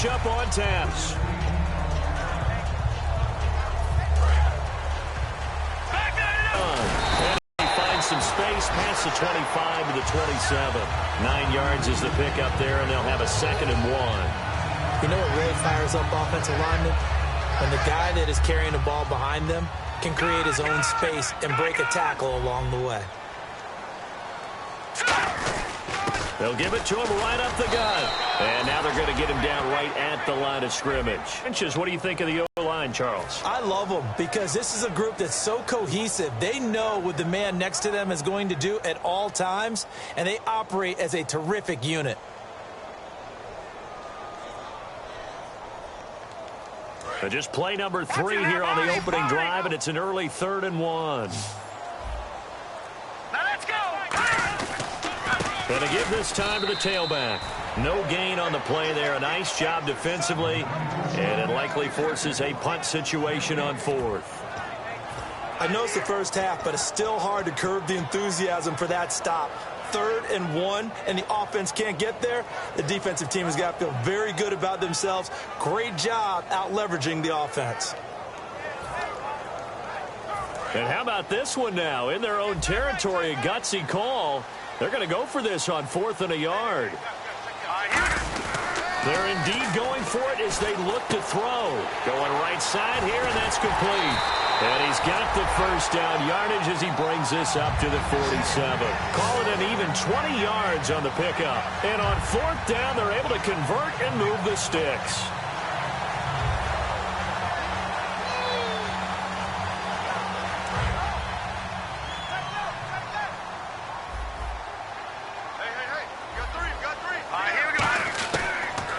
matchup on taps. And he finds some space past the 25 to the 27. 9 yards is the pickup there, and they'll have a 2nd and 1. You know what really fires up offensive linemen? When the guy that is carrying the ball behind them can create his own space and break a tackle along the way. They'll give it to him right up the gut. And now they're going to get him down right at the line of scrimmage. What do you think of the O-line, Charles? I love them because this is a group that's so cohesive. They know what the man next to them is going to do at all times, and they operate as a terrific unit. Just play number 3 here on the opening drive, and it's an early 3rd and 1. Going to give this time to the tailback. No gain on the play there. A nice job defensively, and it likely forces a punt situation on 4th. I know it's the first half, but it's still hard to curb the enthusiasm for that stop. 3rd and 1, and the offense can't get there. The defensive team has got to feel very good about themselves. Great job out-leveraging the offense. And how about this one now? In their own territory, a gutsy call. They're going to go for this on 4th and a yard. They're indeed going for it as they look to throw. Going right side here, and that's complete. And he's got the first down yardage as he brings this up to the 47. Call it an even 20 yards on the pickup. And on 4th down, they're able to convert and move the sticks.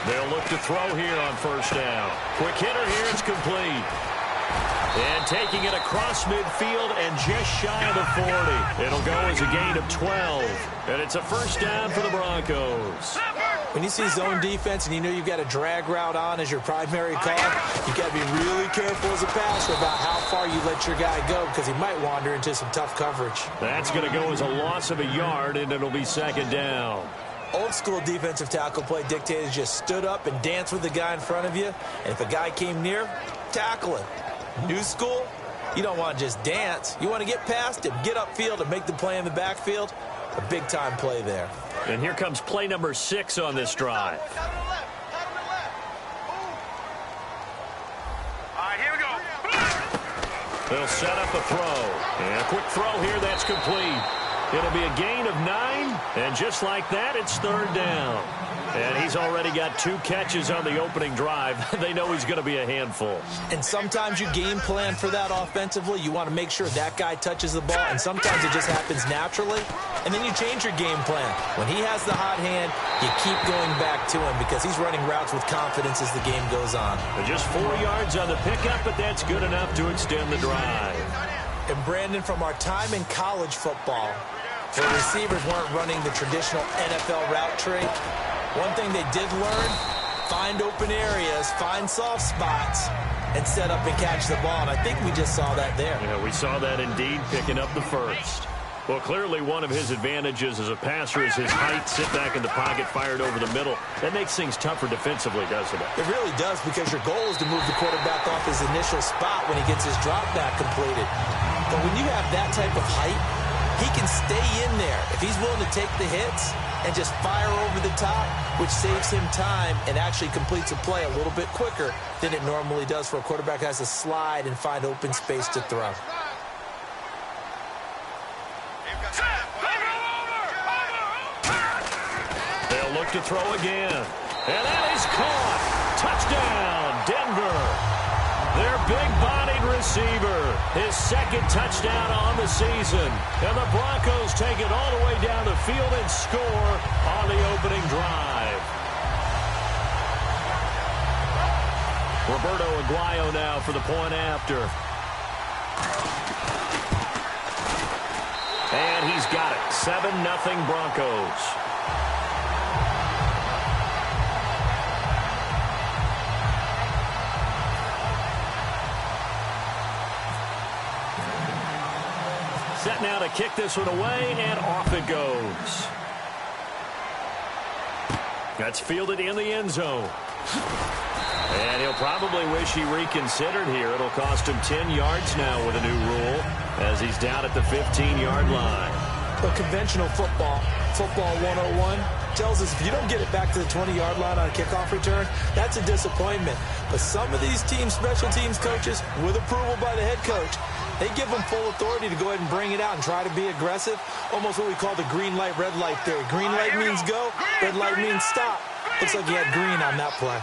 They'll look to throw here on 1st down. Quick hitter here, it's complete. And taking it across midfield and just shy of the 40. It'll go as a gain of 12. And it's a 1st down for the Broncos. When you see zone defense and you know you've got a drag route on as your primary call, you've got to be really careful as a passer about how far you let your guy go because he might wander into some tough coverage. That's going to go as a loss of a yard, and it'll be 2nd down. Old school defensive tackle play dictated just stood up and danced with the guy in front of you. And if a guy came near, tackle him. New school, you don't want to just dance. You want to get past him, get upfield, and make the play in the backfield. A big-time play there. And here comes play number 6 on this drive. Here we go. They'll set up a throw. And a quick throw here, that's complete. It'll be a gain of 9, and just like that, it's 3rd down. And he's already got 2 catches on the opening drive. They know he's going to be a handful. And sometimes you game plan for that offensively. You want to make sure that guy touches the ball, and sometimes it just happens naturally. And then you change your game plan. When he has the hot hand, you keep going back to him because he's running routes with confidence as the game goes on. Just 4 yards on the pickup, but that's good enough to extend the drive. And Brandon, from our time in college football, where receivers weren't running the traditional NFL route tree, one thing they did learn, find open areas, find soft spots, and set up and catch the ball. And I think we just saw that there. Yeah, we saw that indeed, picking up the first. Well, clearly one of his advantages as a passer is his height, sit back in the pocket, fired over the middle. That makes things tougher defensively, doesn't it? It really does, because your goal is to move the quarterback off his initial spot when he gets his drop back completed. But when you have that type of height, he can stay in there if he's willing to take the hits and just fire over the top, which saves him time and actually completes a play a little bit quicker than it normally does for a quarterback who has to slide and find open space to throw. They'll look to throw again. And that is caught. Touchdown, Denver. Their big-bodied receiver, his 2nd touchdown on the season. And the Broncos take it all the way down the field and score on the opening drive. Roberto Aguayo now for the point after. And he's got it. 7-0 Broncos. Set now to kick this one away, and off it goes. That's fielded in the end zone. And he'll probably wish he reconsidered here. It'll cost him 10 yards now with a new rule as he's down at the 15-yard line. But conventional football 101, tells us if you don't get it back to the 20-yard line on a kickoff return, that's a disappointment. But some of these special teams coaches, with approval by the head coach, they give them full authority to go ahead and bring it out and try to be aggressive. Almost what we call the green light, red light theory. Green light means go, red light means stop. Looks like he had green on that play.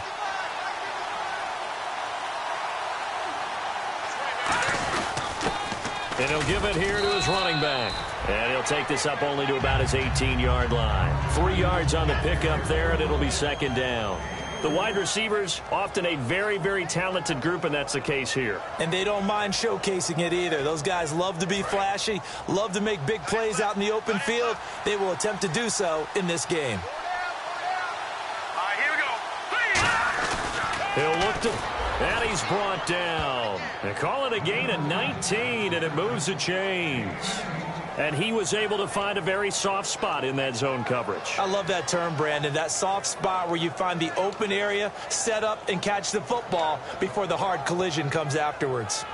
And he'll give it here to his running back. And he'll take this up only to about his 18-yard line. 3 yards on the pickup there, and it'll be second down. The wide receivers, often a very, very talented group, and that's the case here. And they don't mind showcasing it either. Those guys love to be flashy, love to make big plays out in the open field. They will attempt to do so in this game. All right, here we go. He'll look to... And he's brought down. They call it a gain of 19, and it moves the chains. And he was able to find a very soft spot in that zone coverage. I love that term, Brandon. That soft spot where you find the open area, set up, and catch the football before the hard collision comes afterwards.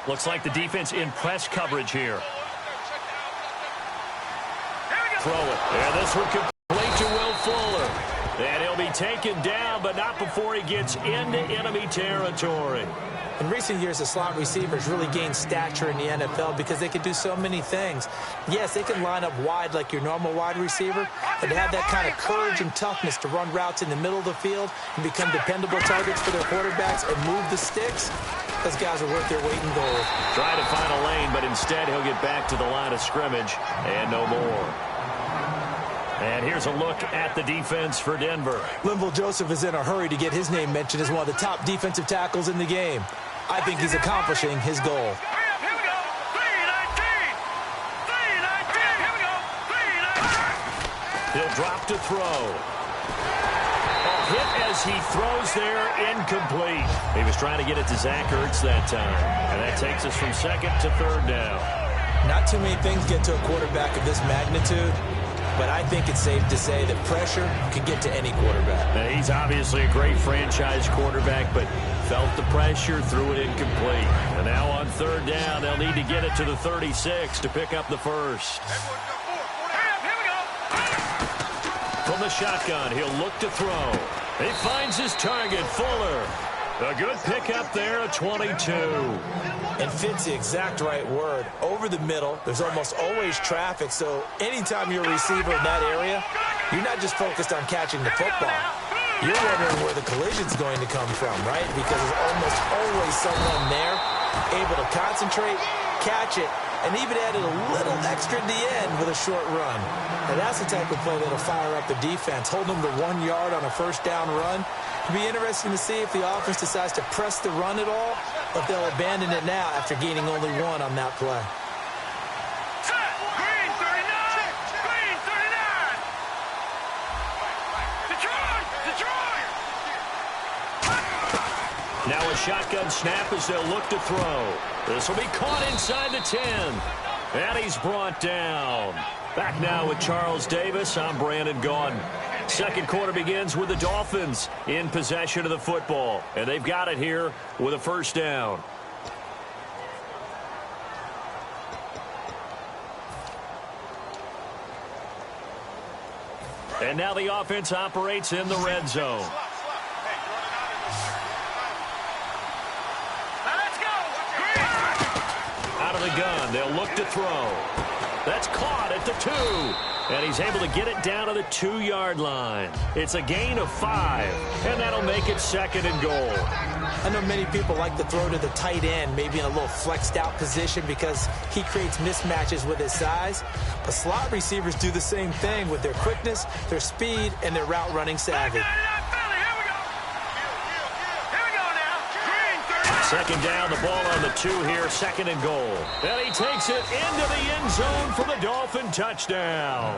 Looks like the defense in press coverage here. Throw it. And this one complete to Will Fuller. And he'll be taken down, but not before he gets into enemy territory. In recent years, the slot receivers really gained stature in the NFL because they can do so many things. Yes, they can line up wide like your normal wide receiver, but to have that kind of courage and toughness to run routes in the middle of the field and become dependable targets for their quarterbacks and move the sticks, those guys are worth their weight in gold. Trying to find a lane, but instead he'll get back to the line of scrimmage and no more. And here's a look at the defense for Denver. Linval Joseph is in a hurry to get his name mentioned as one of the top defensive tackles in the game. I think he's accomplishing his goal. Here we go. 3-19. 3-19. Here we go. 3-19. He'll drop to throw. A hit as he throws there, incomplete. He was trying to get it to Zach Ertz that time. And that takes us from second to third down. Not too many things get to a quarterback of this magnitude, but I think it's safe to say that pressure can get to any quarterback. Now, he's obviously a great franchise quarterback, but felt the pressure, threw it incomplete. And now on third down, they'll need to get it to the 36 to pick up the first. Here we go. From the shotgun, he'll look to throw. He finds his target, Fuller. A good pickup there at 22. And fits the exact right word. Over the middle, there's almost always traffic, so anytime you're a receiver in that area, you're not just focused on catching the football. You're wondering where the collision's going to come from, right? Because there's almost always someone there able to concentrate, catch it, and even added a little extra at the end with a short run. And that's the type of play that'll fire up the defense, hold them to 1 yard on a first down run. It'll be interesting to see if the offense decides to press the run at all, or if they'll abandon it now after gaining only one on that play. Green 39. Green 39. Detroit. Detroit. Now a shotgun snap as they'll look to throw. This will be caught inside the 10. And he's brought down. Back now with Charles Davis. I'm Brandon Gaudin. Second quarter begins with the Dolphins in possession of the football. And they've got it here with a first down. And now the offense operates in the red zone. Out of the gun, they'll look to throw. That's caught at the 2. And he's able to get it down to the 2-yard line. It's a gain of 5, and that'll make it second and goal. I know many people like to throw to the tight end, maybe in a little flexed out position because he creates mismatches with his size. But slot receivers do the same thing with their quickness, their speed, and their route running savvy. Second down, the ball on the 2 here, second and goal. And he takes it into the end zone for the Dolphin touchdown.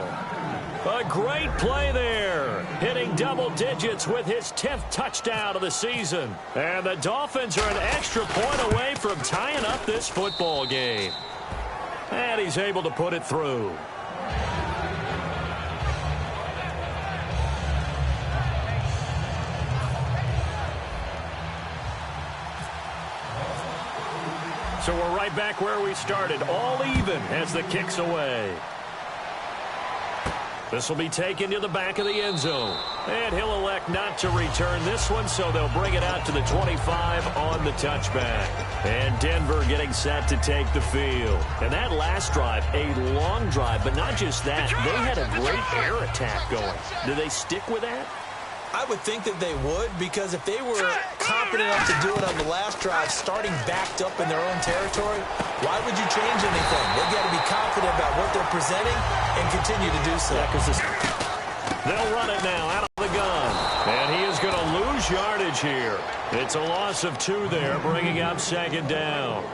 A great play there, hitting double digits with his 10th touchdown of the season. And the Dolphins are an extra point away from tying up this football game. And he's able to put it through. So we're right back where we started, all even as the kick's away. This will be taken to the back of the end zone. And he'll elect not to return this one, so they'll bring it out to the 25 on the touchback. And Denver getting set to take the field. And that last drive, a long drive, but not just that. They had a great air attack going. Do they stick with that? I would think that they would, because if they were confident enough to do it on the last drive, starting backed up in their own territory, why would you change anything? They've got to be confident about what they're presenting and continue to do so. They'll run it now out of the gun. And he is going to lose yardage here. It's a loss of 2 there, bringing up second down.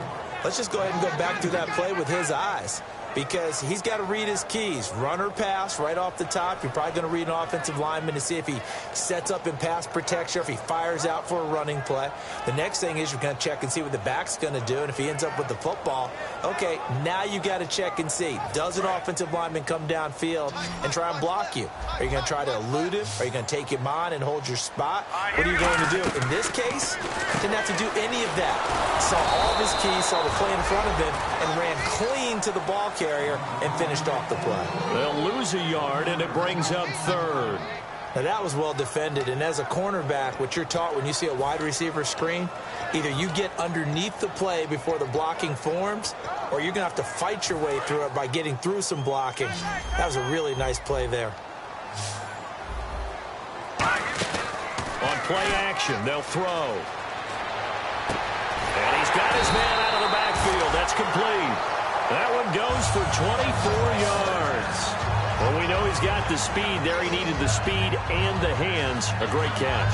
Let's just go ahead and go back through that play with his eyes, because he's got to read his keys. Run or pass right off the top. You're probably going to read an offensive lineman to see if he sets up in pass protection, if he fires out for a running play. The next thing is you're going to check and see what the back's going to do, and if he ends up with the football, okay, now you got to check and see. Does an offensive lineman come downfield and try and block you? Are you going to try to elude him? Are you going to take him on and hold your spot? What are you going to do? In this case, didn't have to do any of that. Saw all of his keys, saw the play in front of him, and ran clean to the ball carrier and finished off the play. They'll lose a yard, and it brings up 3rd. Now, that was well defended, and as a cornerback, what you're taught when you see a wide receiver screen, either you get underneath the play before the blocking forms, or you're going to have to fight your way through it by getting through some blocking. That was a really nice play there. On play action, they'll throw. And he's got his man out of the backfield. That's complete. That one goes for 24 yards. Well, we know he's got the speed there. He needed the speed and the hands. A great catch.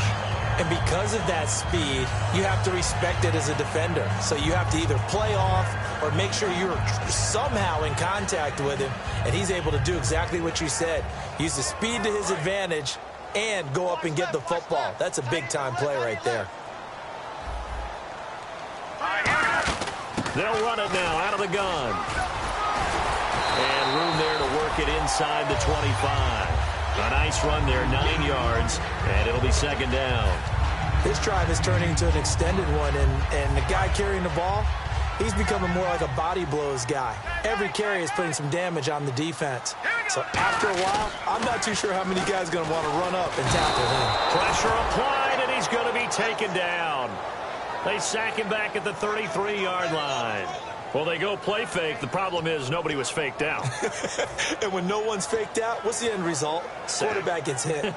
And because of that speed, you have to respect it as a defender. So you have to either play off or make sure you're somehow in contact with him. And he's able to do exactly what you said. Use the speed to his advantage and go up and get the football. That's a big-time play right there. They'll run it now out of the gun. And room there to work it inside the 25. A nice run there, 9 yards, and it'll be second down. This drive is turning into an extended one, and the guy carrying the ball, he's becoming more like a body blows guy. Every carry is putting some damage on the defense. So after a while, I'm not too sure how many guys are going to want to run up and tackle him. Pressure applied, and he's going to be taken down. They sack him back at the 33-yard line. Well, they go play fake. The problem is nobody was faked out. And when no one's faked out, what's the end result? Quarterback gets hit.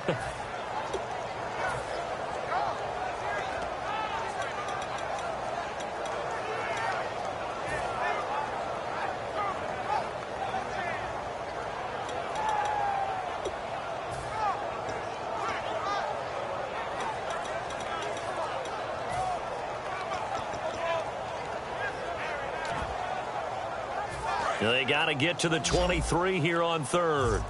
They got to get to the 23 here on 3rd.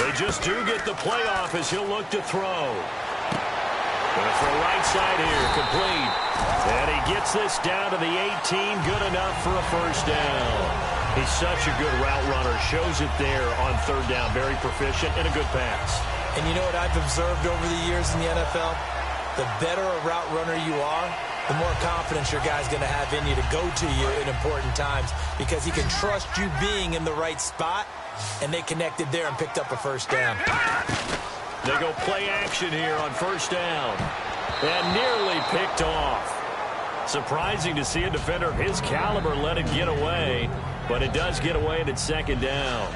They just do get the playoff as he'll look to throw. Going for a right side here, complete. And he gets this down to the 18, good enough for a first down. He's such a good route runner, shows it there on 3rd down. Very proficient and a good pass. And you know what I've observed over the years in the NFL? The better a route runner you are, the more confidence your guy's going to have in you to go to you in important times, because he can trust you being in the right spot, and they connected there and picked up a first down. They go play action here on first down, and nearly picked off. Surprising to see a defender of his caliber let it get away, but it does get away, and it's second down.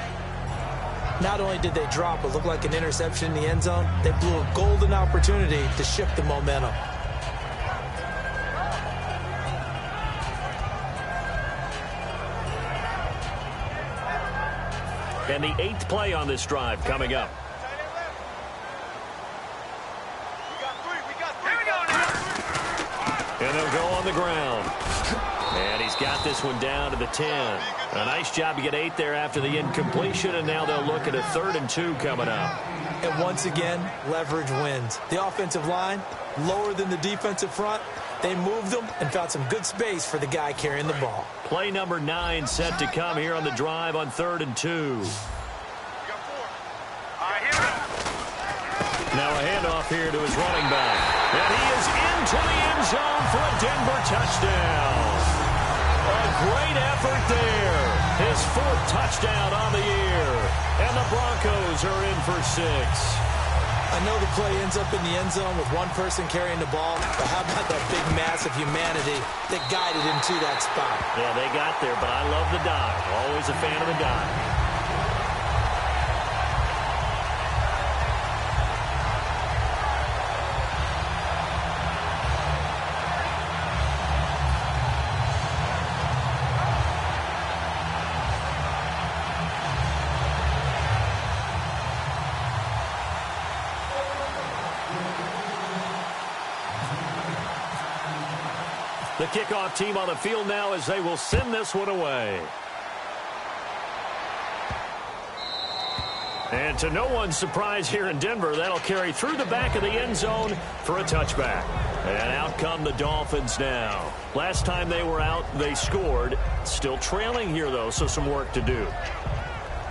Not only did they drop what looked like an interception in the end zone, they blew a golden opportunity to shift the momentum. And the 8th play on this drive coming up. And they'll go on the ground. And he's got this one down to the 10. A nice job to get 8 there after the incompletion, and now they'll look at a 3rd and 2 coming up. And once again, leverage wins. The offensive line, lower than the defensive front. They moved them and found some good space for the guy carrying the ball. Play number 9 set to come here on the drive on 3rd and 2. Now a handoff here to his running back. And he is into the end zone for a Denver touchdown. A great effort there. His 4th touchdown on the year. And the Broncos are in for 6. I know the play ends up in the end zone with one person carrying the ball, but how about that big mass of humanity that guided him to that spot? Yeah, they got there, but I love the dive. Always a fan of the dive. The kickoff team on the field now as they will send this one away. And to no one's surprise here in Denver, that'll carry through the back of the end zone for a touchback. And out come the Dolphins now. Last time they were out, they scored. Still trailing here, though, so some work to do.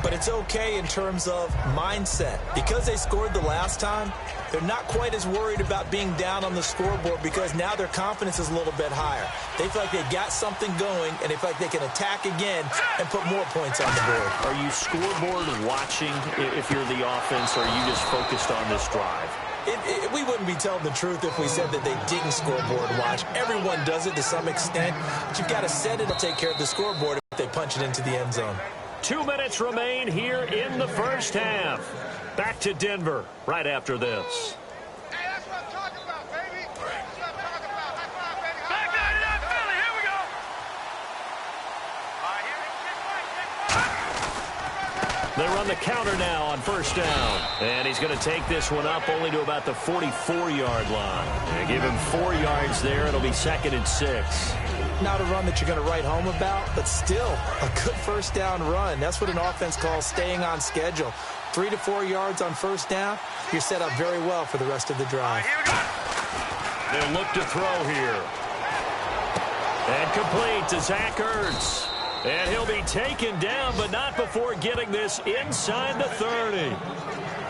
But it's okay in terms of mindset. Because they scored the last time, they're not quite as worried about being down on the scoreboard because now their confidence is a little bit higher. They feel like they've got something going, and they feel like they can attack again and put more points on the board. Are you scoreboard watching if you're the offense, or are you just focused on this drive? We wouldn't be telling the truth if we said that they didn't scoreboard watch. Everyone does it to some extent, but you've got to set it to take care of the scoreboard if they punch it into the end zone. 2 minutes remain here in the first half. Back to Denver right after this. Hey, that's what I'm talking about, baby. That's what I'm talking about. High five, baby. High five. Back 99 Philly. Here we go. All right, here. They run the counter now on first down. And he's going to take this one up only to about the 44-yard line. And give him 4 yards there. It'll be 2nd and 6. Not a run that you're going to write home about, but still a good first down run. That's what an offense calls staying on schedule. 3 to 4 yards on first down, you're set up very well for the rest of the drive. They'll look to throw here. And complete to Zach Ertz. And he'll be taken down, but not before getting this inside the 30.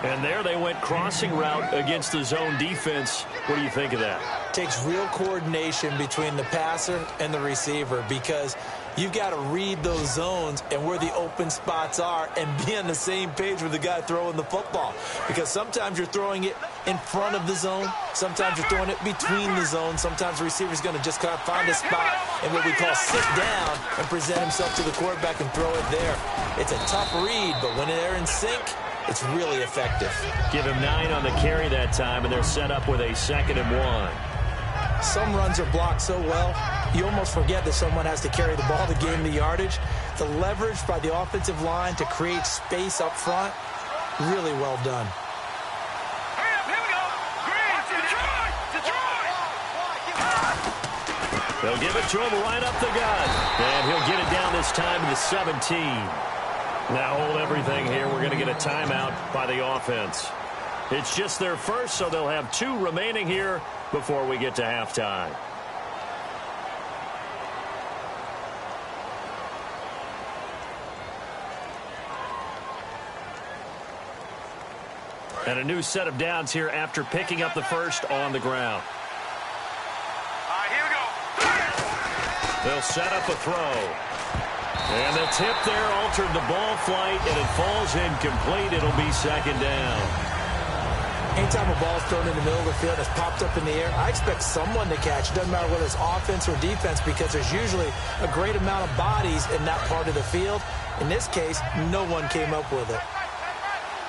And there they went crossing route against the zone defense. What do you think of that? Takes real coordination between the passer and the receiver because you've got to read those zones and where the open spots are and be on the same page with the guy throwing the football. Because sometimes you're throwing it in front of the zone. Sometimes you're throwing it between the zones. Sometimes the receiver's going to just kind of find a spot and what we call sit down and present himself to the quarterback and throw it there. It's a tough read, but when they're in sync, it's really effective. Give him 9 on the carry that time, and they're set up with a 2nd and 1. Some runs are blocked so well, you almost forget that someone has to carry the ball to gain the yardage. The leverage by the offensive line to create space up front, really well done. Hurry up, here we go. Green, Detroit. They'll give it to him right up the gut. And he'll get it down this time to the 17. Now hold everything here. We're going to get a timeout by the offense. It's just their first, so they'll have 2 remaining here before we get to halftime. And a new set of downs here after picking up the first on the ground. All right, here we go. They'll set up a throw. And the tip there altered the ball flight, and it falls incomplete. It'll be 2nd down. Anytime a ball's thrown in the middle of the field, it's popped up in the air, I expect someone to catch. It doesn't matter whether it's offense or defense because there's usually a great amount of bodies in that part of the field. In this case, no one came up with it.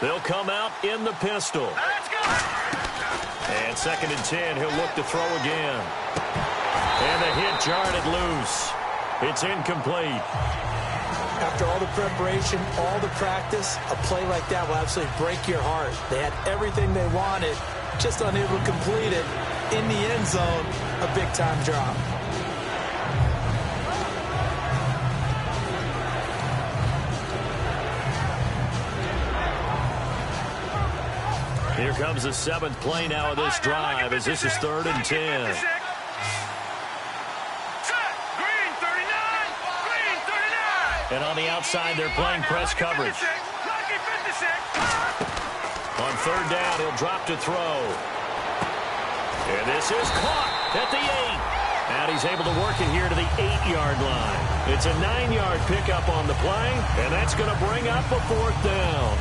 They'll come out in the pistol. Let's go. And 2nd and 10, he'll look to throw again. And the hit jarred it loose. It's incomplete. After all the preparation, all the practice, a play like that will absolutely break your heart. They had everything they wanted, just unable to complete it. In the end zone, a big-time drop. Here comes the 7th play now of this drive as this is 3rd and 10. And on the outside, they're playing press coverage. On third down, he'll drop to throw. And this is caught at the 8. And he's able to work it here to the 8-yard line. It's a 9-yard pickup on the play, and that's going to bring up a 4th down.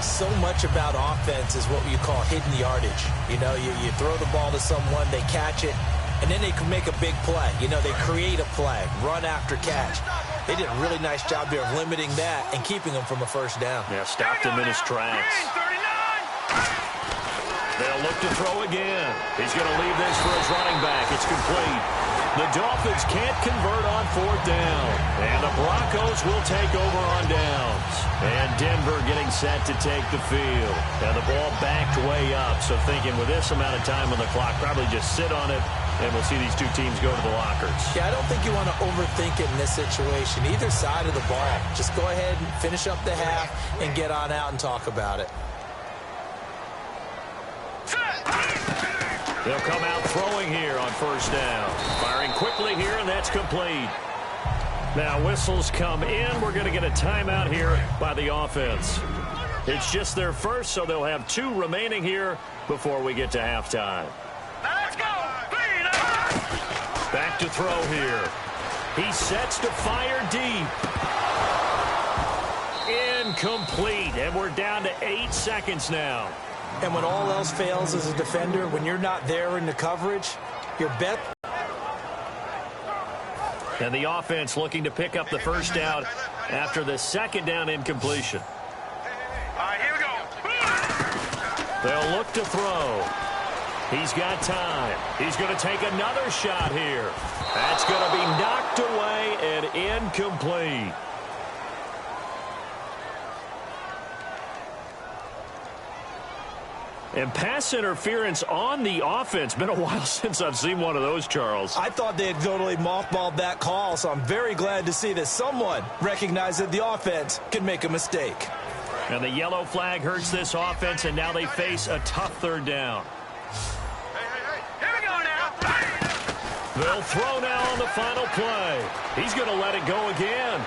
So much about offense is what you call hidden yardage. You know, you throw the ball to someone, they catch it, and then they can make a big play. You know, they create a play, run after catch. They did a really nice job there of limiting that and keeping him from a first down. Yeah, stopped him in his tracks. They'll look to throw again. He's going to leave this for his running back. It's complete. The Dolphins can't convert on 4th down. And the Broncos will take over on downs. And Denver getting set to take the field. And the ball backed way up. So thinking with this amount of time on the clock, probably just sit on it, and we'll see these two teams go to the lockers. Yeah, I don't think you want to overthink it in this situation. Either side of the ball. Just go ahead and finish up the half and get on out and talk about it. They'll come out throwing here on first down. Firing quickly here, and that's complete. Now whistles come in. We're going to get a timeout here by the offense. It's just their first, so they'll have 2 remaining here before we get to halftime. Let's go! Back to throw here. He sets to fire deep. Incomplete, and we're down to 8 seconds now. And when all else fails as a defender, when you're not there in the coverage, your bet. And the offense looking to pick up the first down after the second down incompletion. All right, here we go. They'll look to throw. He's got time. He's going to take another shot here. That's going to be knocked away and incomplete. And pass interference on the offense. Been a while since I've seen one of those, Charles. I thought they had totally mothballed that call, so I'm very glad to see that someone recognized that the offense can make a mistake. And the yellow flag hurts this offense, and now they face a tough third down. Hey, here we go now. They'll throw now on the final play. He's going to let it go again.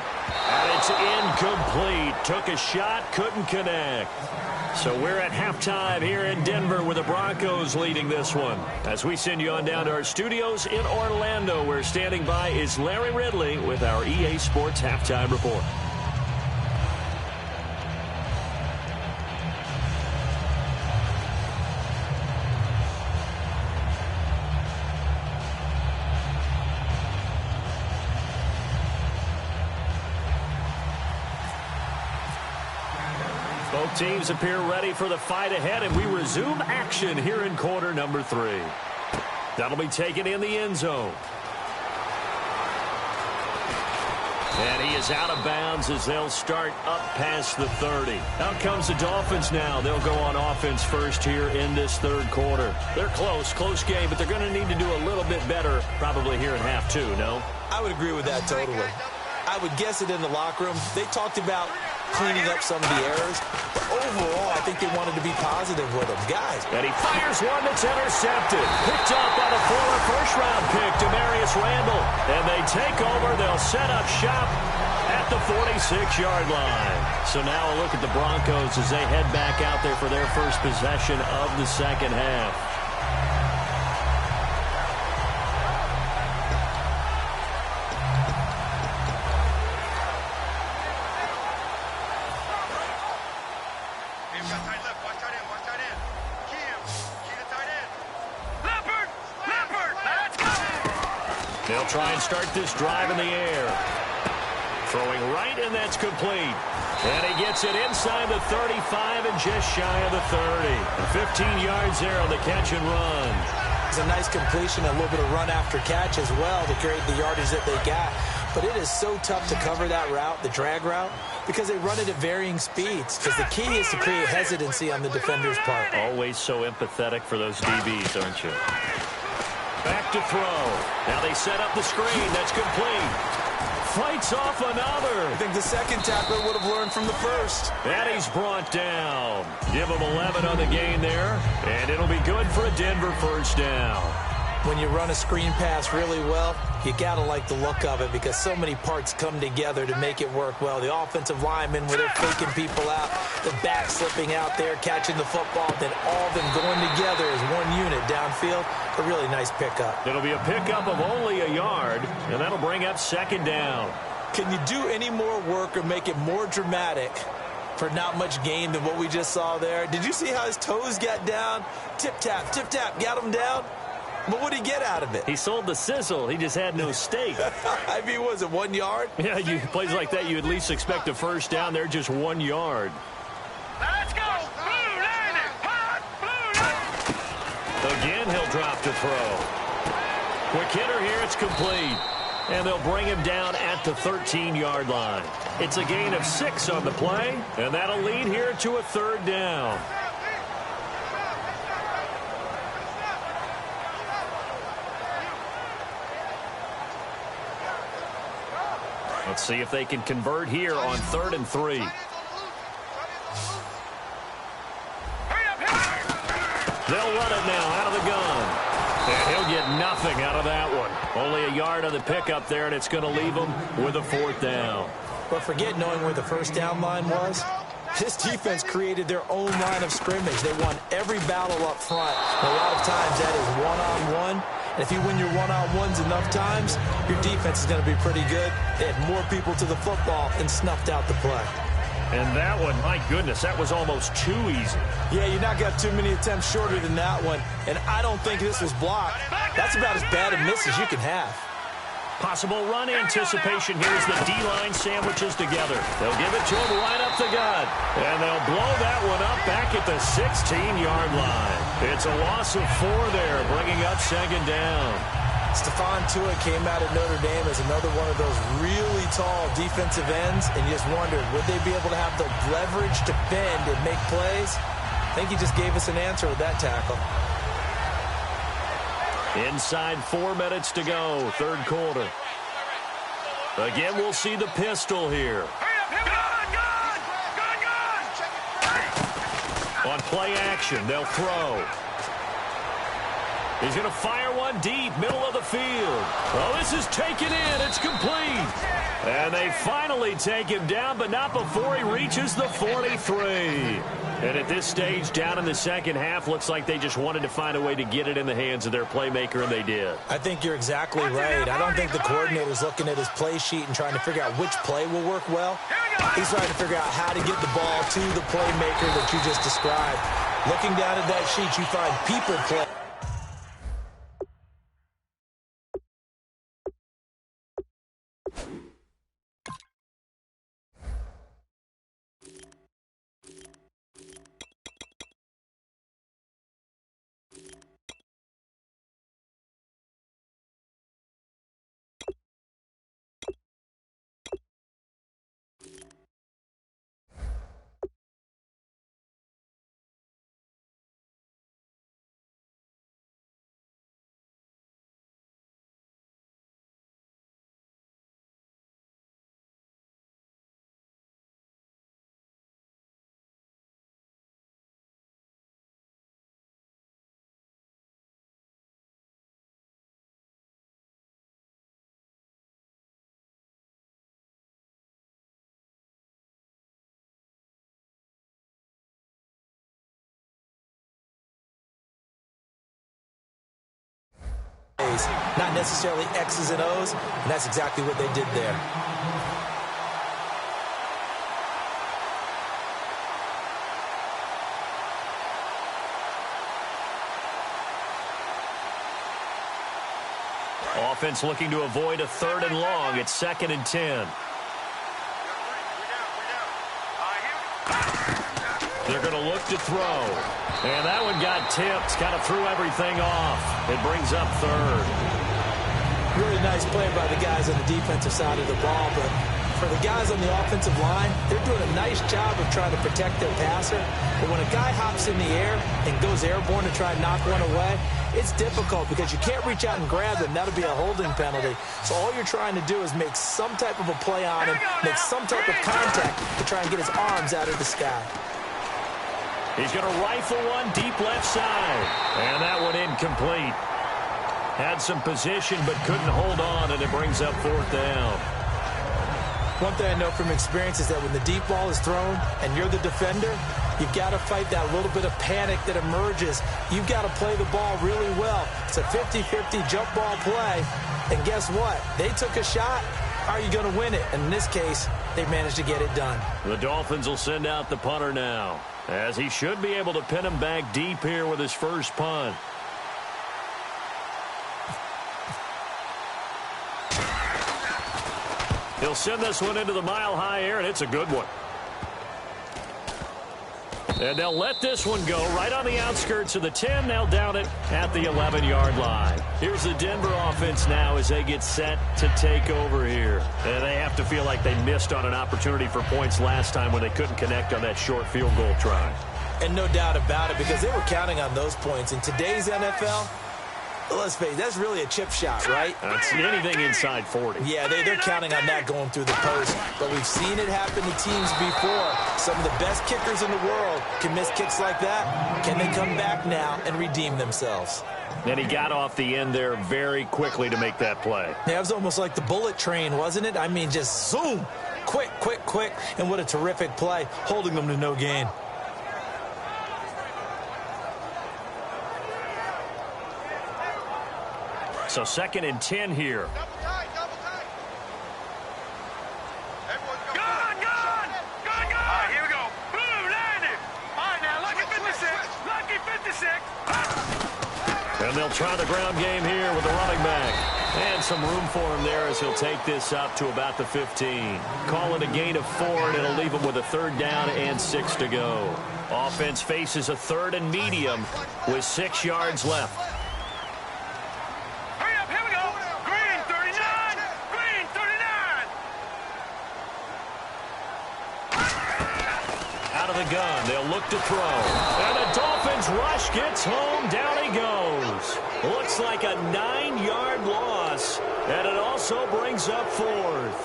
And it's incomplete. Took a shot, couldn't connect. So we're at halftime here in Denver with the Broncos leading this one. As we send you on down to our studios in Orlando, where standing by is Larry Ridley with our EA Sports Halftime Report. Both teams appear ready for the fight ahead, and we resume action here in quarter number 3. That'll be taken in the end zone. And he is out of bounds as they'll start up past the 30. Out comes the Dolphins now. They'll go on offense first here in this third quarter. They're close game, but they're going to need to do a little bit better probably here in half 2, no? I would agree with that totally. I would guess it in the locker room. They talked about cleaning up some of the errors. But overall, I think they wanted to be positive with them. Guys. And he fires one that's intercepted. Picked up by the former first-round pick, Demarius Randall. And they take over. They'll set up shop at the 46-yard line. So now a look at the Broncos as they head back out there for their first possession of the second half. They'll try and start this drive in the air. Throwing right, and that's complete. And he gets it inside the 35 and just shy of the 30. 15 yards there on the catch and run. It's a nice completion, a little bit of run after catch as well to create the yardage that they got. But it is so tough to cover that route, the drag route, because they run it at varying speeds. Because the key is to create hesitancy on the defender's part. Always so empathetic for those DBs, aren't you? Back to throw. Now they set up the screen. That's complete. Fights off another. I think the second tackler would have learned from the first. And he's brought down. Give him 11 on the gain there. And it'll be good for a Denver first down. When you run a screen pass really well, you got to like the look of it because so many parts come together to make it work well. The offensive linemen, where they're faking people out, the back slipping out there, catching the football, then all of them going together as one unit downfield. A really nice pickup. It'll be a pickup of only a yard, and that'll bring up second down. Can you do any more work or make it more dramatic for not much gain than what we just saw there? Did you see how his toes got down? Tip-tap, got him down. But what did he get out of it? He sold the sizzle. He just had no steak. I mean, was it 1 yard? Yeah, plays like that, you at least expect a first down. They're just 1 yard. Let's go! Blue Navy! Hot Blue Navy! Again, he'll drop to throw. Quick hitter here, it's complete. And they'll bring him down at the 13-yard line. It's a gain of 6 on the play, and that'll lead here to a third down. Let's see if they can convert here on 3rd and 3. They'll run it now out of the gun. And he'll get nothing out of that one. Only a yard on the pickup there, and it's going to leave him with a 4th down. But forget knowing where the first down line was. This defense created their own line of scrimmage. They won every battle up front. And a lot of times that is one-on-one. And if you win your one-on-ones enough times, your defense is going to be pretty good. They had more people to the football and snuffed out the play. And that one, my goodness, that was almost too easy. Yeah, you not got too many attempts shorter than that one. And I don't think this was blocked. That's about as bad a miss as you can have. Possible run anticipation here as the D-line sandwiches together. They'll give it to him right up the gut. And they'll blow that one up back at the 16-yard line. It's a loss of 4 there, bringing up second down. Stephon Tuitt came out of Notre Dame as another one of those really tall defensive ends, and you just wondered, would they be able to have the leverage to bend and make plays? I think he just gave us an answer with that tackle. Inside 4 minutes to go, 3rd quarter. Again, we'll see the pistol here. On play action, they'll throw. He's going to fire one deep, middle of the field. Oh, this is taken in. It's complete. And they finally take him down, but not before he reaches the 43. And at this stage, down in the second half, looks like they just wanted to find a way to get it in the hands of their playmaker, and they did. I think you're exactly right. I don't think the coordinator's looking at his play sheet and trying to figure out which play will work well. He's trying to figure out how to get the ball to the playmaker that you just described. Looking down at that sheet, you find people play. Not necessarily X's and O's, and that's exactly what they did there. Offense looking to avoid a 3rd and long. It's 2nd and 10. They're going to look to throw. And that one got tipped. Kind of threw everything off. It brings up 3rd. Really nice play by the guys on the defensive side of the ball, but for the guys on the offensive line, they're doing a nice job of trying to protect their passer. But when a guy hops in the air and goes airborne to try and knock one away, it's difficult because you can't reach out and grab them. That'll be a holding penalty. So all you're trying to do is make some type of a play on him, make some type of contact to try and get his arms out of the sky. He's going to rifle one deep left side. And that one incomplete. Had some position but couldn't hold on, and it brings up 4th down. One thing I know from experience is that when the deep ball is thrown and you're the defender, you've got to fight that little bit of panic that emerges. You've got to play the ball really well. It's a 50-50 jump ball play. And guess what? They took a shot. Are you going to win it? And in this case, they managed to get it done. The Dolphins will send out the punter now, as he should be able to pin him back deep here with his first punt. He'll send this one into the mile-high air, and it's a good one. And they'll let this one go right on the outskirts of the 10. They'll down it at the 11-yard line. Here's the Denver offense now as they get set to take over here. And they have to feel like they missed on an opportunity for points last time when they couldn't connect on that short field goal try. And no doubt about it, because they were counting on those points. In today's NFL, let's face it, that's really a chip shot, right? That's anything inside 40. Yeah, they're counting on that going through the post. But we've seen it happen to teams before. Some of the best kickers in the world can miss kicks like that. Can they come back now and redeem themselves? And he got off the end there very quickly to make that play. Yeah, it was almost like the bullet train, wasn't it? I mean, just zoom. Quick, quick, quick. And what a terrific play, holding them to no gain. So 2nd and 10 here. Double tight, double tight. Everyone's going Gun! All right, here we go. Boom, landed. All right, now, lucky 56. Lucky 56. And they'll try the ground game here with the running back. And some room for him there as he'll take this up to about the 15. Call it a gain of 4, and it'll leave him with a 3rd down and 6 to go. Offense faces a 3rd and medium with 6 yards left. Hurry up, here we go. Green 39. Green 39. Out of the gun, they'll look to throw. And the Dolphins rush gets home. Down he goes. Looks like a 9-yard loss. And it also brings up 4th.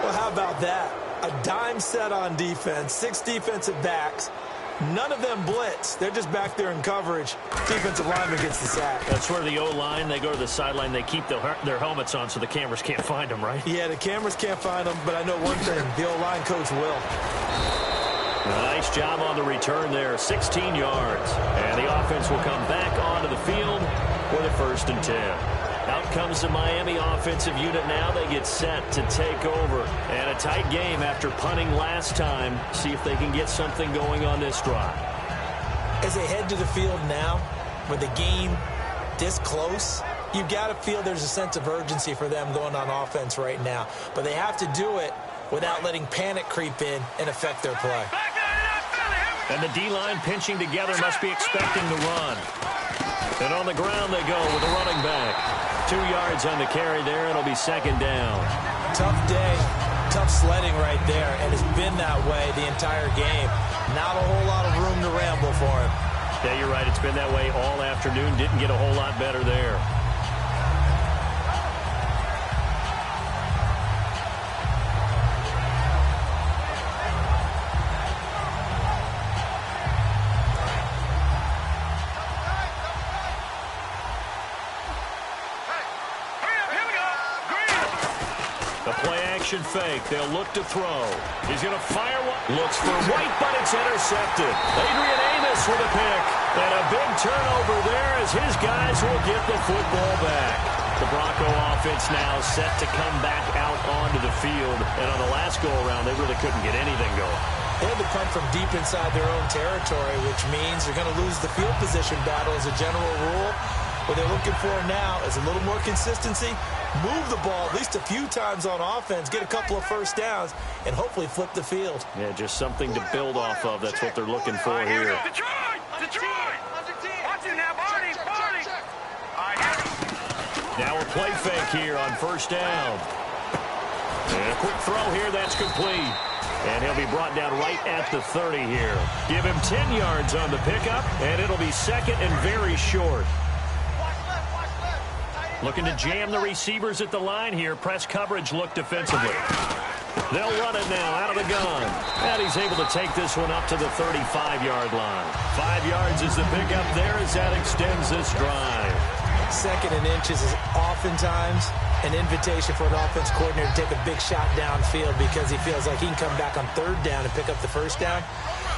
Well, how about that? A dime set on defense, 6 defensive backs. None of them blitz. They're just back there in coverage. Defensive lineman gets the sack. That's where the O-line, they go to the sideline, they keep their helmets on so the cameras can't find them, right? Yeah, the cameras can't find them, but I know one thing. The O-line coach will. A nice job on the return there, 16 yards. And the offense will come back onto the field with a 1st and 10. Out comes the Miami offensive unit now. They get set to take over. And a tight game after punting last time. See if they can get something going on this drive. As they head to the field now, with the game this close, you've got to feel there's a sense of urgency for them going on offense right now. But they have to do it without letting panic creep in and affect their play. And the D-line pinching together must be expecting to run. And on the ground they go with the running back. 2 yards on the carry there. It'll be 2nd down. Tough day, tough sledding right there, and it's been that way the entire game. Not a whole lot of room to ramble for him. Yeah, you're right. It's been that way all afternoon. Didn't get a whole lot better there. Fake. They'll look to throw. He's going to fire one. Looks for White, but it's intercepted. Adrian Amos with a pick. And a big turnover there as his guys will get the football back. The Bronco offense now set to come back out onto the field. And on the last go-around, they really couldn't get anything going. They had to punt from deep inside their own territory, which means they're going to lose the field position battle as a general rule. What they're looking for now is a little more consistency. Move the ball at least a few times on offense, get a couple of 1st downs, and hopefully flip the field. Yeah, just something to build off of. That's what they're looking for here. Detroit! Watch it now, Barney! Now a play fake here on 1st down. And a quick throw here, that's complete. And he'll be brought down right at the 30 here. Give him 10 yards on the pickup, and it'll be 2nd and very short. Looking to jam the receivers at the line here. Press coverage look defensively. They'll run it now out of the gun. And he's able to take this one up to the 35-yard line. 5 yards is the pickup there as that extends this drive. Second and inches is oftentimes an invitation for an offense coordinator to take a big shot downfield because he feels like he can come back on third down and pick up the first down.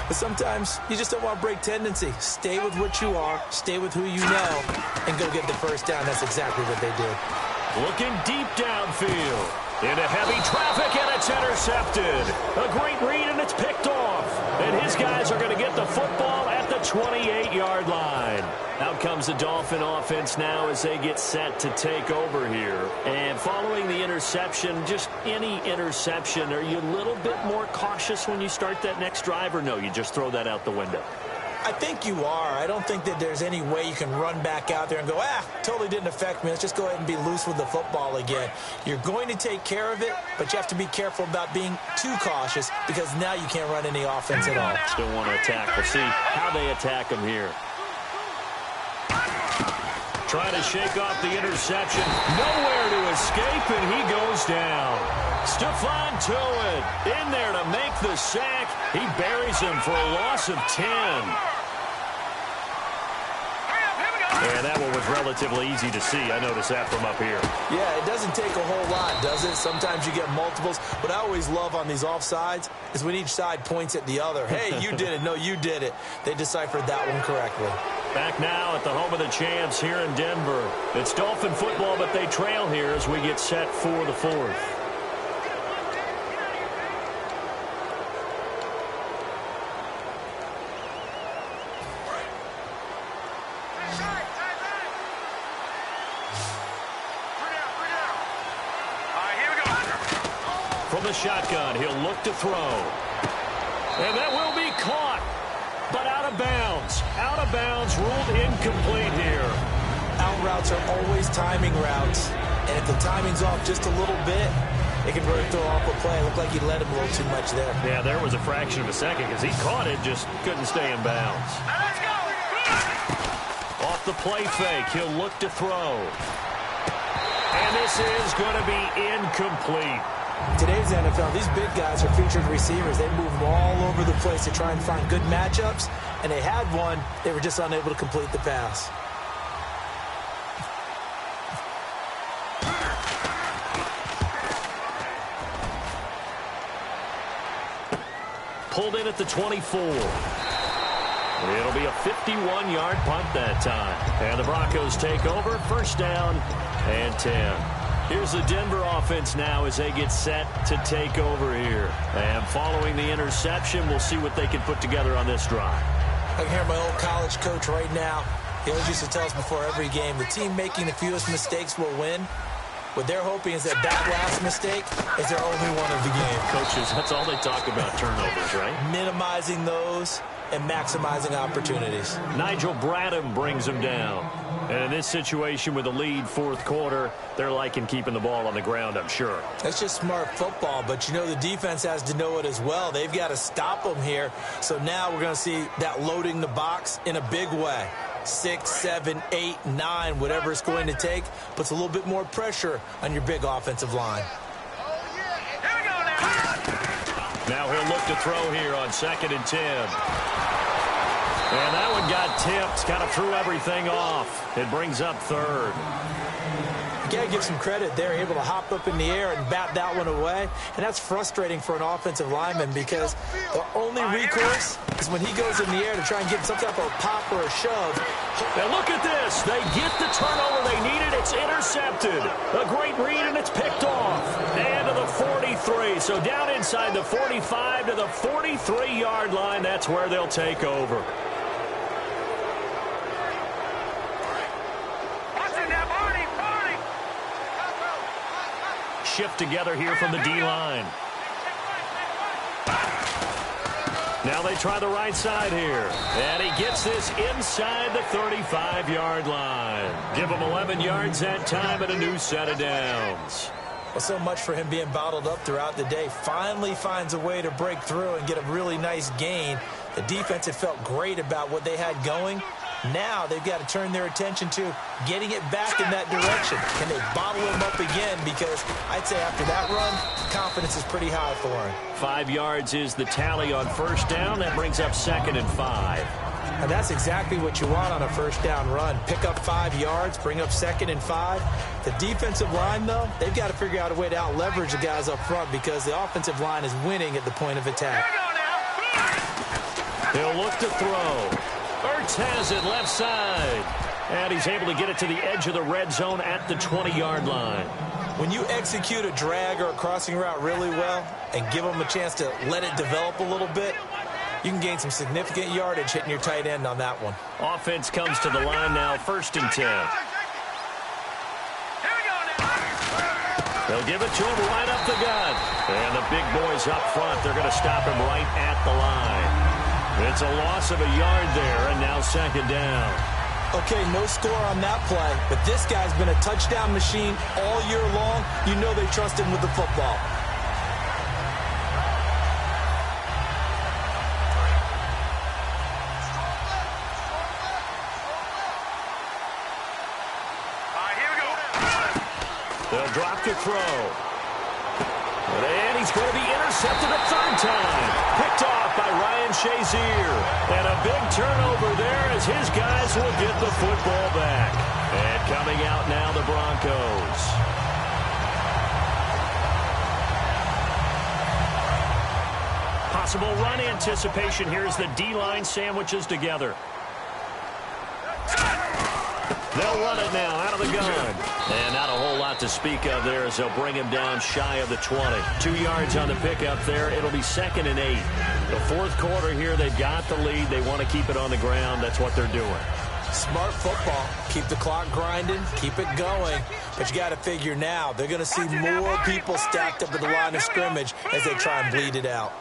But sometimes you just don't want to break tendency. Stay with what you are, stay with who you know, and go get the first down. That's exactly what they did. Looking deep downfield. Into heavy traffic, and it's intercepted. A great read, and it's picked off. And his guys are going to get the football at the 28-yard line. Out comes the Dolphin offense now as they get set to take over here. And following the interception, just any interception, are you a little bit more cautious when you start that next drive, or no, you just throw that out the window? I think you are. I don't think that there's any way you can run back out there and go, totally didn't affect me. Let's just go ahead and be loose with the football again. You're going to take care of it, but you have to be careful about being too cautious because now you can't run any offense at all. Still want to attack. We'll see how they attack him here. Trying to shake off the interception. Nowhere to escape, and he goes down. Stephon Tuitt in there to make the sack. He buries him for a loss of 10. And that one was relatively easy to see. I noticed that from up here. Yeah, it doesn't take a whole lot, does it? Sometimes you get multiples. What I always love on these offsides is when each side points at the other. Hey, you did it. No, you did it. They deciphered that one correctly. Back now at the home of the champs here in Denver. It's Dolphin football, but they trail here as we get set for the fourth. From the shotgun, he'll look to throw. And that will be caught, but out of bounds. Out of bounds, ruled incomplete here. Out routes are always timing routes, and if the timing's off just a little bit, it can really throw off a play. It looked like he let him a little too much there. Yeah, there was a fraction of a second because he caught it, just couldn't stay in bounds. Let's go! Off the play fake, he'll look to throw. And this is going to be incomplete. Today's NFL, these big guys are featured receivers. They move all over the place to try and find good matchups, and they had one. They were just unable to complete the pass. Pulled in at the 24. It'll be a 51-yard punt that time. And the Broncos take over, first down and 10. Here's the Denver offense now as they get set to take over here. And following the interception, we'll see what they can put together on this drive. I can hear my old college coach right now. He always used to tell us before every game, the team making the fewest mistakes will win. What they're hoping is that last mistake is their only one of the game. Coaches, that's all they talk about, turnovers, right? Minimizing those and maximizing opportunities. Nigel Bradham brings them down. And in this situation with the lead fourth quarter, they're liking keeping the ball on the ground, I'm sure. That's just smart football, but you know the defense has to know it as well. They've got to stop them here. So now we're going to see that loading the box in a big way. 6, 7, 8, 9, whatever it's going to take, puts a little bit more pressure on your big offensive line. Here we go now. Now he'll look to throw here on 2nd and 10. And that one got tipped, kind of threw everything off. It brings up third. You got to give some credit. They're able to hop up in the air and bat that one away. And that's frustrating for an offensive lineman because the only recourse is when he goes in the air to try and get some type of pop or a shove. Now look at this. They get the turnover they needed. It's intercepted. A great read, and it's picked off. And to the 43. So down inside the 45 to the 43-yard line. That's where they'll take over. Shift together here from the D-line. Now they try the right side here. And he gets this inside the 35-yard line. Give him 11 yards that time and a new set of downs. Well, so much for him being bottled up throughout the day. Finally finds a way to break through and get a really nice gain. The defense had felt great about what they had going, Now they've got to turn their attention to getting it back in that direction. Can they bottle him up again? Because I'd say after that run, confidence is pretty high for him. 5 yards is the tally on first down. That brings up 2nd and 5. And that's exactly what you want on a first down run. Pick up 5 yards, bring up 2nd and 5. The defensive line, though, they've got to figure out a way to out-leverage the guys up front because the offensive line is winning at the point of attack. He'll look to throw. Ertz has it left side. And he's able to get it to the edge of the red zone at the 20-yard line. When you execute a drag or a crossing route really well and give them a chance to let it develop a little bit, you can gain some significant yardage hitting your tight end on that one. Offense comes to the line now, 1st and 10. They'll give it to him right up the gut. And the big boys up front, they're going to stop him right at the line. It's a loss of a yard there, and now 2nd down. Okay, no score on that play, but this guy's been a touchdown machine all year long. You know they trust him with the football. They'll drop to throw. And he's going to be intercepted a 3rd time. Picked off by Ryan Shazier. And a big turnover there as his guys will get the football back. And coming out now, the Broncos. Possible run anticipation here as the D-line sandwiches together. They'll run it now out of the gun. And not a whole lot to speak of there as they'll bring him down shy of the 20. 2 yards on the pickup there. It'll be 2nd and 8. The 4th quarter here, they've got the lead. They want to keep it on the ground. That's what they're doing. Smart football. Keep the clock grinding. Keep it going. But you got to figure now they're going to see more people stacked up at the line of scrimmage as they try and bleed it out.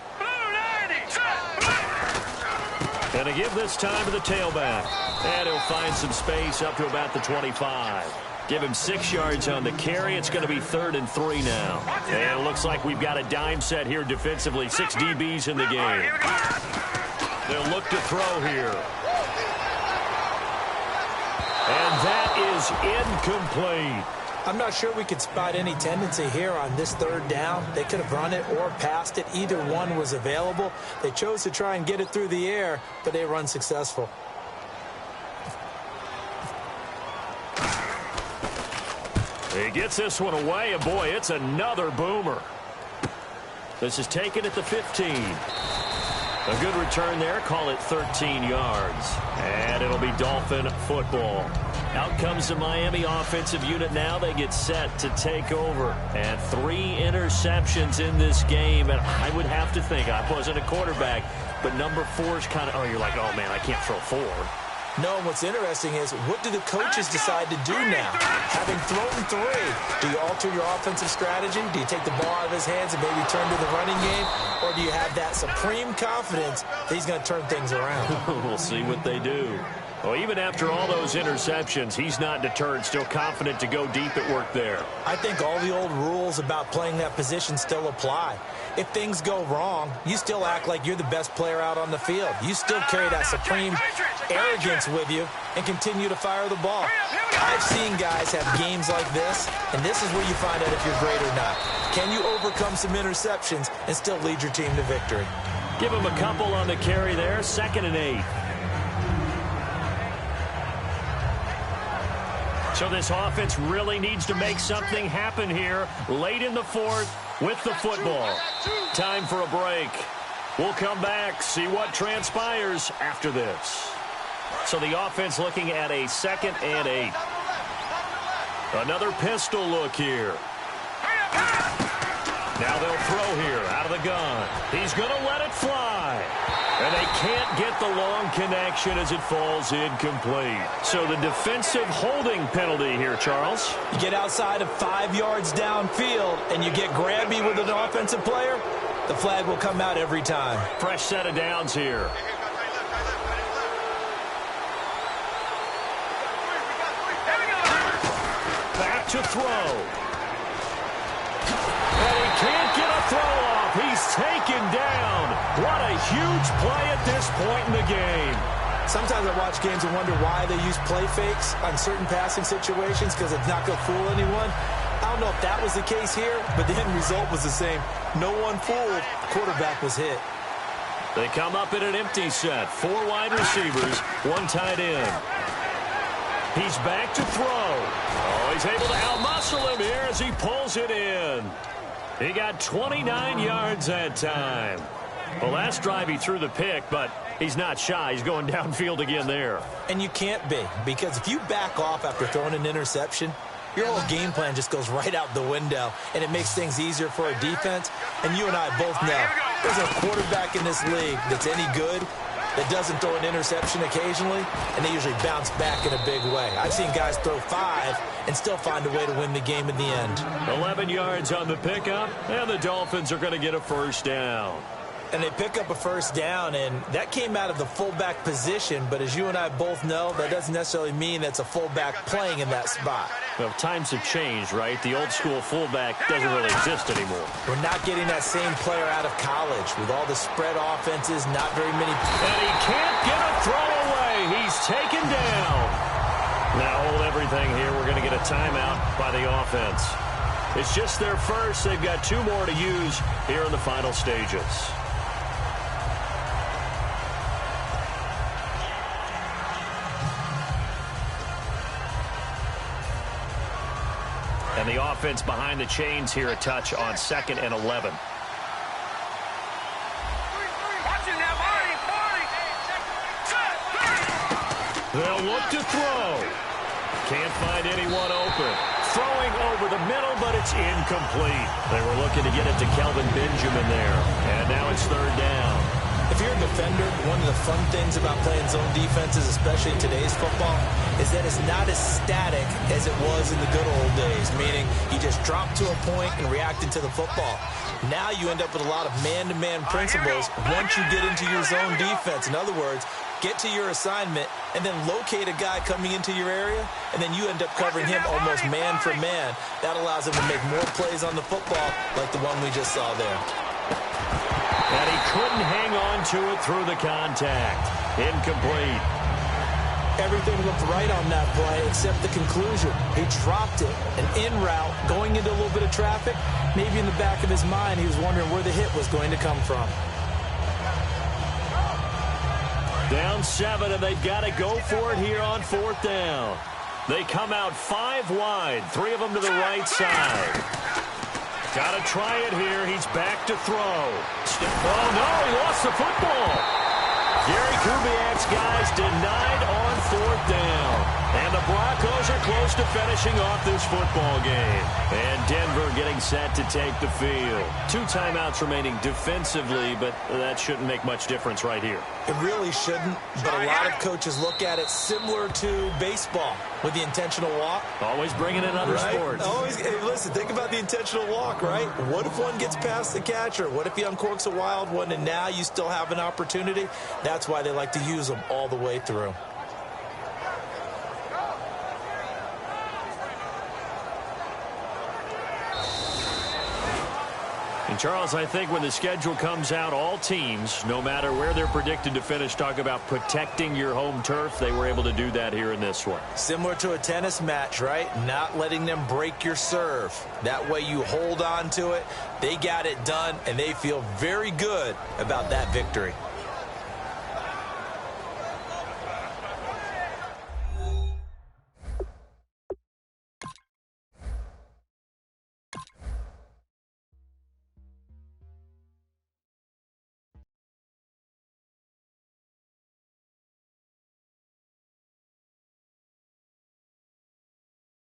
And to give this time to the tailback. And he'll find some space up to about the 25. Give him 6 yards on the carry. It's going to be 3rd and 3 now. And it looks like we've got a dime set here defensively. 6 DBs in the game. They'll look to throw here. And that is incomplete. I'm not sure we could spot any tendency here on this 3rd down. They could have run it or passed it. Either one was available. They chose to try and get it through the air, but they were unsuccessful. He gets this one away, and boy, it's another boomer. This is taken at the 15. A good return there. Call it 13 yards. And it'll be Dolphin football. Out comes the Miami offensive unit now. They get set to take over. And 3 interceptions in this game. And I would have to think, I wasn't a quarterback, but number 4 is kind of, oh, you're like, oh, man, I can't throw 4. No, and what's interesting is, what do the coaches decide to do now? Having thrown 3, do you alter your offensive strategy? Do you take the ball out of his hands and maybe turn to the running game? Or do you have that supreme confidence that he's going to turn things around? We'll see what they do. Well, even after all those interceptions, he's not deterred, still confident to go deep at work there. I think all the old rules about playing that position still apply. If things go wrong, you still act like you're the best player out on the field. You still carry that supreme arrogance with you and continue to fire the ball. I've seen guys have games like this, and this is where you find out if you're great or not. Can you overcome some interceptions and still lead your team to victory? Give him a couple on the carry there, 2nd and 8. So this offense really needs to make something happen here late in the 4th with the football. Time for a break. We'll come back, see what transpires after this. So the offense looking at a 2nd and 8. Another pistol look here. Now they'll throw here out of the gun. He's going to let it fly. And they can't get the long connection as it falls incomplete. So the defensive holding penalty here, Charles. You get outside of 5 yards downfield and you get grabby with an offensive player, the flag will come out every time. Fresh set of downs here. Back to throw. And he can't get a throw off. He's taken down. What a huge play at this point in the game. Sometimes I watch games and wonder why they use play fakes on certain passing situations because it's not going to fool anyone. I don't know if that was the case here, but the end result was the same. No one fooled. Quarterback was hit. They come up in an empty set. 4 wide receivers, 1 tight end. He's back to throw. Oh, he's able to outmuscle him here as he pulls it in. He got 29 yards that time. Well, last drive he threw the pick, but he's not shy. He's going downfield again there. And you can't be, because if you back off after throwing an interception, your whole game plan just goes right out the window, and it makes things easier for a defense. And you and I both know there's a quarterback in this league that's any good that doesn't throw an interception occasionally, and they usually bounce back in a big way. I've seen guys throw 5 and still find a way to win the game in the end. 11 yards on the pickup, and the Dolphins are going to get a first down. And they pick up a first down, and that came out of the fullback position. But as you and I both know, that doesn't necessarily mean that's a fullback playing in that spot. Well, times have changed, right? The old school fullback doesn't really exist anymore. We're not getting that same player out of college with all the spread offenses, not very many. And he can't get a throw away. He's taken down. Now hold everything here. We're going to get a timeout by the offense. It's just their first. They've got 2 more to use here in the final stages. And the offense behind the chains here a touch on 2nd and 11. Watch it now, Marty. They'll look to throw. Can't find anyone open. Throwing over the middle, but it's incomplete. They were looking to get it to Kelvin Benjamin there. And now it's 3rd down. If you're a defender, one of the fun things about playing zone defenses, especially in today's football, is that it's not as static as it was in the good old days, meaning you just drop to a point and reacted to the football. Now you end up with a lot of man-to-man principles once you get into your zone defense. In other words, get to your assignment and then locate a guy coming into your area, and then you end up covering him almost man for man. That allows him to make more plays on the football like the one we just saw there. And he couldn't hang on to it through the contact. Incomplete. Everything looked right on that play except the conclusion. He dropped it, an in route, going into a little bit of traffic. Maybe in the back of his mind, he was wondering where the hit was going to come from. Down 7, and they've got to go for it here on 4th down. They come out 5 wide, 3 of them to the right side. Got to try it here. He's back to throw. Oh, no, he lost the football. Gary Kubiak's guys denied on 4th down. And the Broncos are close to finishing off this football game. And Denver getting set to take the field. 2 timeouts remaining defensively, but that shouldn't make much difference right here. It really shouldn't, but a lot of coaches look at it similar to baseball with the intentional walk. Always bringing in other sports. Always, hey, listen, think about the intentional walk, right? What if one gets past the catcher? What if he uncorks a wild one and now you still have an opportunity? That's why they like to use them all the way through. And Charles, I think when the schedule comes out, all teams, no matter where they're predicted to finish, talk about protecting your home turf. They were able to do that here in this one. Similar to a tennis match, right? Not letting them break your serve. That way you hold on to it. They got it done, and they feel very good about that victory.